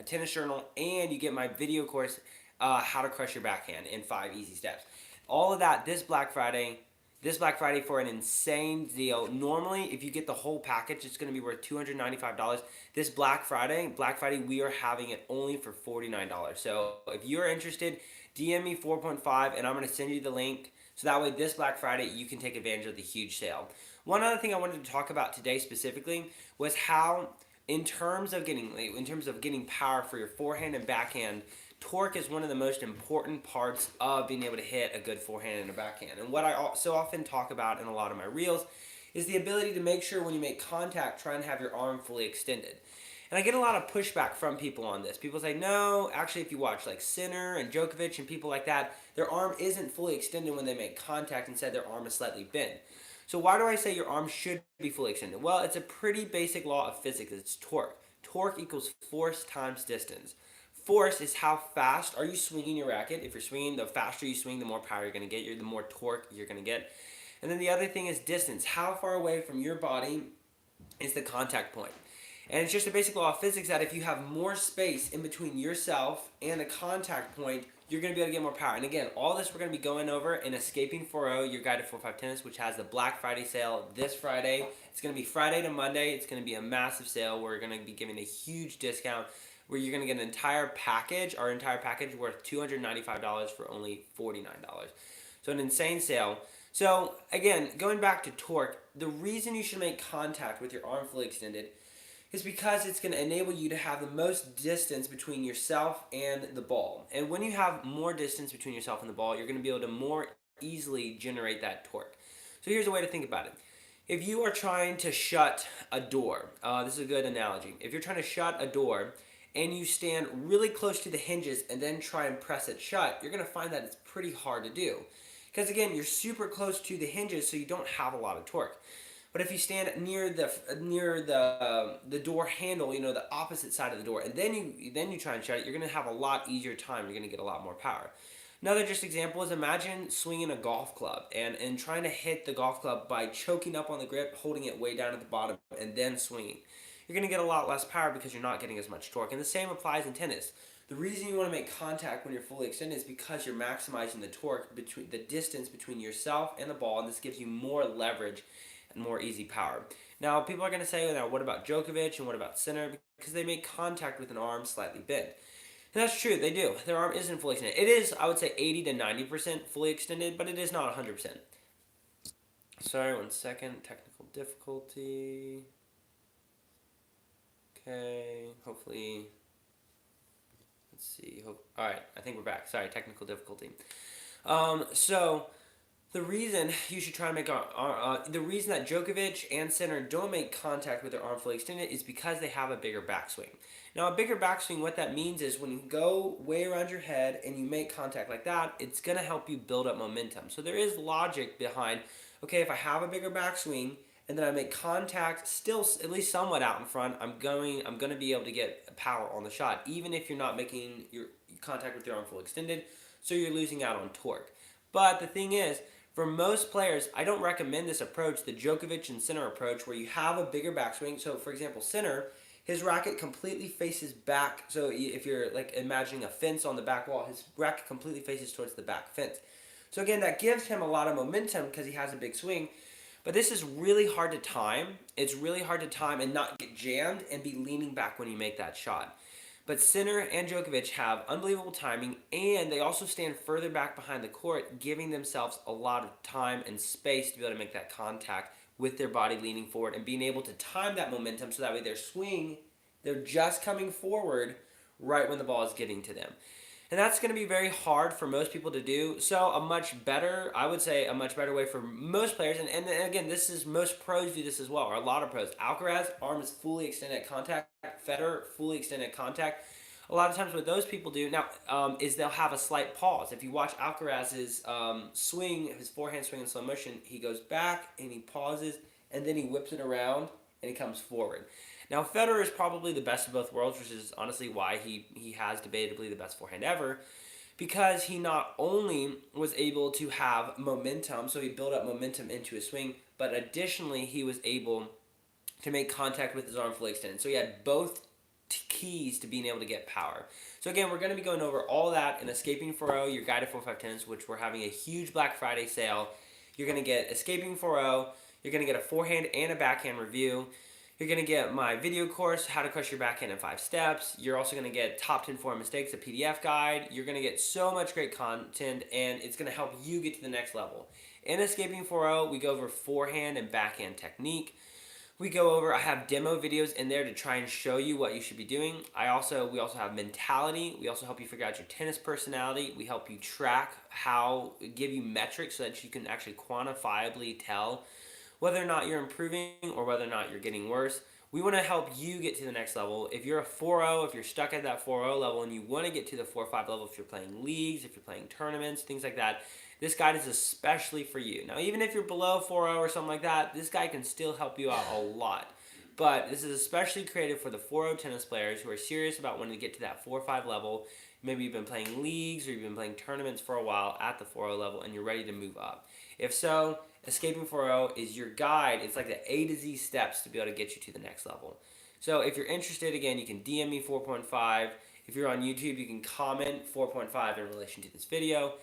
a tennis journal, and you get my video course, How to Crush Your Backhand in 5 Easy Steps. All of that this Black Friday. This Black Friday for an insane deal. Normally, if you get the whole package, it's going to be worth $295. This Black Friday, we are having it only for $49. So if you're interested, DM me 4.5 and I'm going to send you the link. So that way this Black Friday, you can take advantage of the huge sale. One other thing I wanted to talk about today specifically was how in terms of getting power for your forehand and backhand, torque is one of the most important parts of being able to hit a good forehand and a backhand. And what I so often talk about in a lot of my reels is the ability to make sure when you make contact, try and have your arm fully extended. And I get a lot of pushback from people on this. People say, no, actually, if you watch like Sinner and Djokovic and people like that, their arm isn't fully extended when they make contact. Instead, their arm is slightly bent. So why do I say your arm should be fully extended? Well, it's a pretty basic law of physics. It's torque. Torque equals force times distance. Force is how fast are you swinging your racket. If you're swinging, the faster you swing, the more power you're going to get, the more torque you're going to get. And then the other thing is distance. How far away from your body is the contact point? And it's just a basic law of physics that if you have more space in between yourself and the contact point, you're going to be able to get more power. And again, all this we're going to be going over in Escaping 4.0, your guide to 4-5 tennis, which has the Black Friday sale this Friday. It's going to be Friday to Monday. It's going to be a massive sale. We're going to be giving a huge discount where you're going to get an entire package, our entire package worth $295 for only $49. So an insane sale. So again, going back to torque, the reason you should make contact with your arm fully extended is because it's going to enable you to have the most distance between yourself and the ball. And when you have more distance between yourself and the ball, you're going to be able to more easily generate that torque. So here's a way to think about it. If you are trying to shut a door, this is a good analogy. If you're trying to shut a door and you stand really close to the hinges and then try and press it shut, you're going to find that it's pretty hard to do. Because again, you're super close to the hinges, so you don't have a lot of torque. But if you stand near the door handle, the opposite side of the door, and then you try and shut it, you're going to have a lot easier time. You're going to get a lot more power. Another just example is imagine swinging a golf club and trying to hit the golf club by choking up on the grip, holding it way down at the bottom, and then swinging. You're going to get a lot less power because you're not getting as much torque. And the same applies in tennis. The reason you want to make contact when you're fully extended is because you're maximizing the torque, between the distance between yourself and the ball, and this gives you more leverage and more easy power. Now, people are going to say, now, what about Djokovic and what about Sinner? Because they make contact with an arm slightly bent. And that's true, they do. Their arm isn't fully extended. It is, I would say, 80 to 90% fully extended, but it is not 100%. Sorry, one second. Technical difficulty. Okay, hopefully, let's see. All right, I think we're back. Sorry, technical difficulty. So the reason you should try and make the reason that Djokovic and Sinner don't make contact with their arm fully extended is because they have a bigger backswing. Now, a bigger backswing, what that means is when you go way around your head and you make contact like that, it's going to help you build up momentum. So there is logic behind, okay, if I have a bigger backswing and then I make contact still at least somewhat out in front, I'm going to be able to get power on the shot, even if you're not making your contact with your arm fully extended, so you're losing out on torque. But the thing is, for most players, I don't recommend this approach, the Djokovic and Sinner approach, where you have a bigger backswing. So, for example, Sinner, his racket completely faces back. So if you're like imagining a fence on the back wall, his racket completely faces towards the back fence. So again, that gives him a lot of momentum because he has a big swing. But this is really hard to time. It's really hard to time and not get jammed and be leaning back when you make that shot. But Sinner and Djokovic have unbelievable timing, and they also stand further back behind the court, giving themselves a lot of time and space to be able to make that contact with their body leaning forward and being able to time that momentum so that way their swing, they're just coming forward right when the ball is getting to them. And that's going to be very hard for most people to do. So I would say a much better way for most players, and again, this is most pros do this as well, or a lot of pros. Alcaraz, arm is fully extended at contact. Federer, fully extended at contact. A lot of times what those people do now is they'll have a slight pause. If you watch Alcaraz's swing, his forehand swing in slow motion, he goes back and he pauses and then he whips it around and he comes forward. Now, Federer is probably the best of both worlds, which is honestly why he has debatably the best forehand ever, because he not only was able to have momentum, so he built up momentum into his swing, but additionally he was able to make contact with his arm fully extended. So he had both keys to being able to get power. So again, we're going to be going over all that in Escaping 4.0, your guide to 4-5 tennis, which we're having a huge Black Friday sale. You're going to get Escaping 4.0, you're going to get a forehand and a backhand review. You're going to get my video course, How to Crush Your Backhand in 5 Steps. You're also going to get Top 10 Forehand Mistakes, a PDF guide. You're going to get so much great content, and it's going to help you get to the next level. In Escaping 4.0, we go over forehand and backhand technique. I have demo videos in there to try and show you what you should be doing. We also have mentality. We also help you figure out your tennis personality. We help you track give you metrics so that you can actually quantifiably tell whether or not you're improving or whether or not you're getting worse. We want to help you get to the next level. If you're a 4.0, if you're stuck at that 4.0 level and you want to get to the 4.5 level, if you're playing leagues, if you're playing tournaments, things like that, this guide is especially for you. Now, even if you're below 4.0 or something like that, this guide can still help you out a lot. But this is especially created for the 4.0 tennis players who are serious about wanting to get to that 4.5 level. Maybe you've been playing leagues or you've been playing tournaments for a while at the 4.0 level and you're ready to move up. If so, Escaping 4.0 is your guide. It's like the A to Z steps to be able to get you to the next level. So if you're interested, again, you can DM me 4.5. If you're on YouTube, you can comment 4.5 in relation to this video.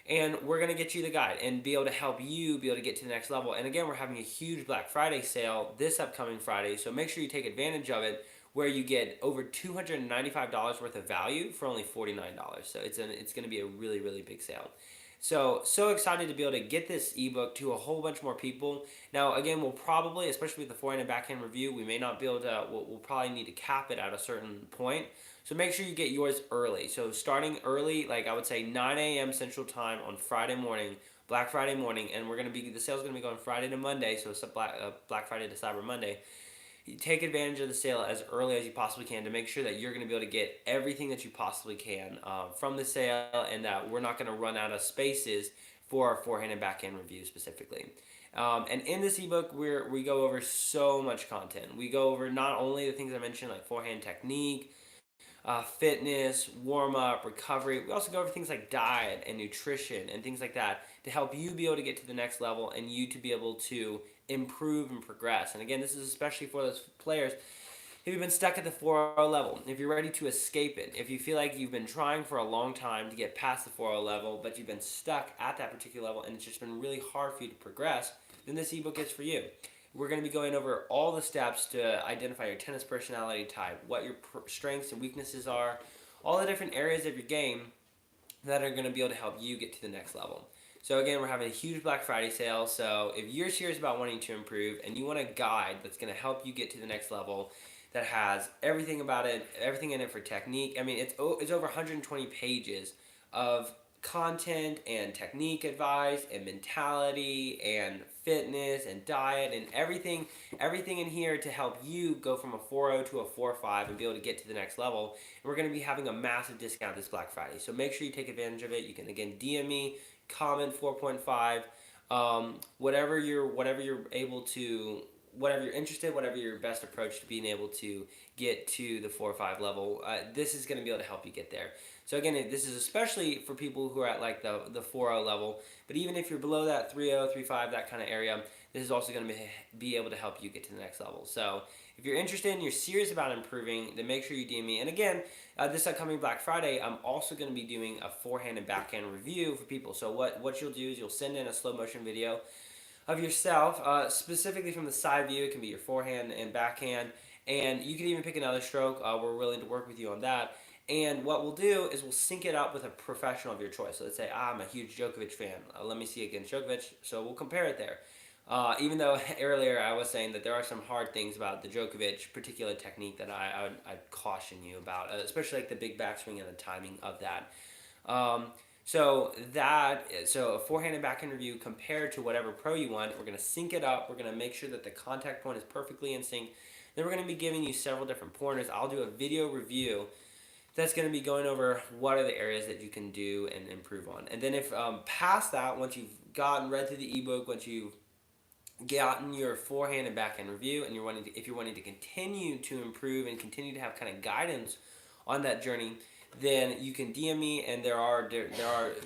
And we're going to get you the guide and be able to help you be able to get to the next level. And again, we're having a huge Black Friday sale this upcoming Friday, so make sure you take advantage of it, where you get over $295 worth of value for only $49. So it's going to be a really, really big sale. So excited to be able to get this ebook to a whole bunch more people. Now, again, we'll probably, especially with the forehand and backhand review, we may not be able to, we'll probably need to cap it at a certain point. So make sure you get yours early. So starting early, like I would say 9 a.m. Central Time on Friday morning, Black Friday morning, and the sale's going to be going Friday to Monday, so it's Black Friday to Cyber Monday. You take advantage of the sale as early as you possibly can to make sure that you're going to be able to get everything that you possibly can from the sale, and that we're not going to run out of spaces for our forehand and backhand review specifically. And in this ebook, we go over so much content. We go over not only the things I mentioned, like forehand technique, fitness, warm-up, recovery. We also go over things like diet and nutrition and things like that to help you be able to get to the next level and you to be able to improve and progress. And again, this is especially for those players if you've been stuck at the 4.0 level, if you're ready to escape it, if you feel like you've been trying for a long time to get past the 4.0 level, but you've been stuck at that particular level and it's just been really hard for you to progress, then this ebook is for you. We're going to be going over all the steps to identify your tennis personality type, what your strengths and weaknesses are, all the different areas of your game that are going to be able to help you get to the next level. So again, we're having a huge Black Friday sale, so if you're serious about wanting to improve and you want a guide that's going to help you get to the next level that has everything about it, everything in it for technique. I mean, it's over 120 pages of content and technique advice and mentality and fitness and diet and everything in here to help you go from a 4.0 to a 4.5 and be able to get to the next level. And we're going to be having a massive discount this Black Friday, so make sure you take advantage of it. You can again DM me, comment 4.5, whatever you're able to, whatever you're interested, whatever your best approach to being able to get to the 4.5 level. This is going to be able to help you get there. So again, this is especially for people who are at like the 4.0 level, but even if you're below that 3.0, 3.5, that kind of area, this is also going to be able to help you get to the next level. So if you're interested and you're serious about improving, then make sure you DM me. And again, this upcoming Black Friday, I'm also going to be doing a forehand and backhand review for people. So what you'll do is you'll send in a slow motion video of yourself, specifically from the side view. It can be your forehand and backhand, and you can even pick another stroke. We're willing to work with you on that. And what we'll do is we'll sync it up with a professional of your choice. So let's say, I'm a huge Djokovic fan. Let me see against Djokovic. So we'll compare it there. Even though earlier I was saying that there are some hard things about the Djokovic particular technique that I'd caution you about, especially like the big backswing and the timing of that. So a forehand and backhand review compared to whatever pro you want. We're going to sync it up. We're going to make sure that the contact point is perfectly in sync. Then we're going to be giving you several different pointers. I'll do a video review that's going to be going over what are the areas that you can do and improve on. And then if past that, once you've read through the ebook, once you've gotten your forehand and backhand review, and if you're wanting to continue to improve and continue to have kind of guidance on that journey, then you can DM me, and there are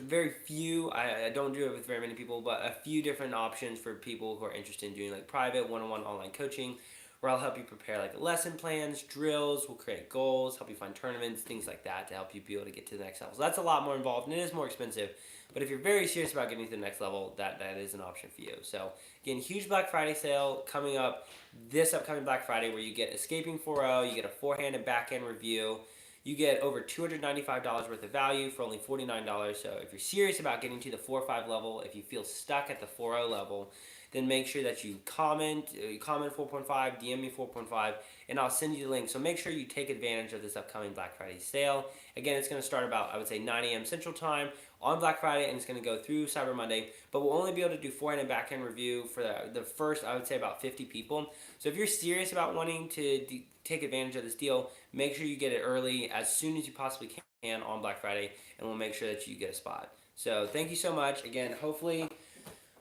very few, I don't do it with very many people, but a few different options for people who are interested in doing like private one-on-one online coaching, where I'll help you prepare like lesson plans, drills, we'll create goals, help you find tournaments, things like that to help you be able to get to the next level. So that's a lot more involved and it is more expensive. But if you're very serious about getting to the next level, that is an option for you. So again, huge Black Friday sale coming up this upcoming Black Friday where you get Escaping 4.0, you get a forehand and backhand review, you get over $295 worth of value for only $49. So if you're serious about getting to the 4.5 level, if you feel stuck at the 4.0 level, then make sure that you comment 4.5, DM me 4.5, and I'll send you the link. So make sure you take advantage of this upcoming Black Friday sale. Again, it's going to start about, I would say, 9 a.m. Central Time on Black Friday, and it's going to go through Cyber Monday. But we'll only be able to do forehand and backhand review for the first, I would say, about 50 people. So if you're serious about wanting to take advantage of this deal, make sure you get it early as soon as you possibly can on Black Friday, and we'll make sure that you get a spot. So thank you so much. Again, hopefully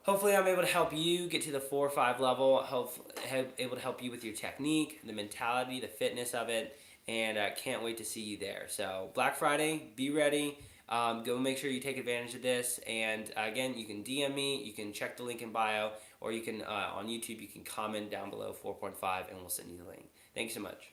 I'm able to help you get to the 4 or 5 level, able to help you with your technique, the mentality, the fitness of it, and can't wait to see you there. So Black Friday, be ready. Go make sure you take advantage of this. And again, you can DM me, you can check the link in bio, or you can on YouTube, you can comment down below 4.5 and we'll send you the link. Thanks so much.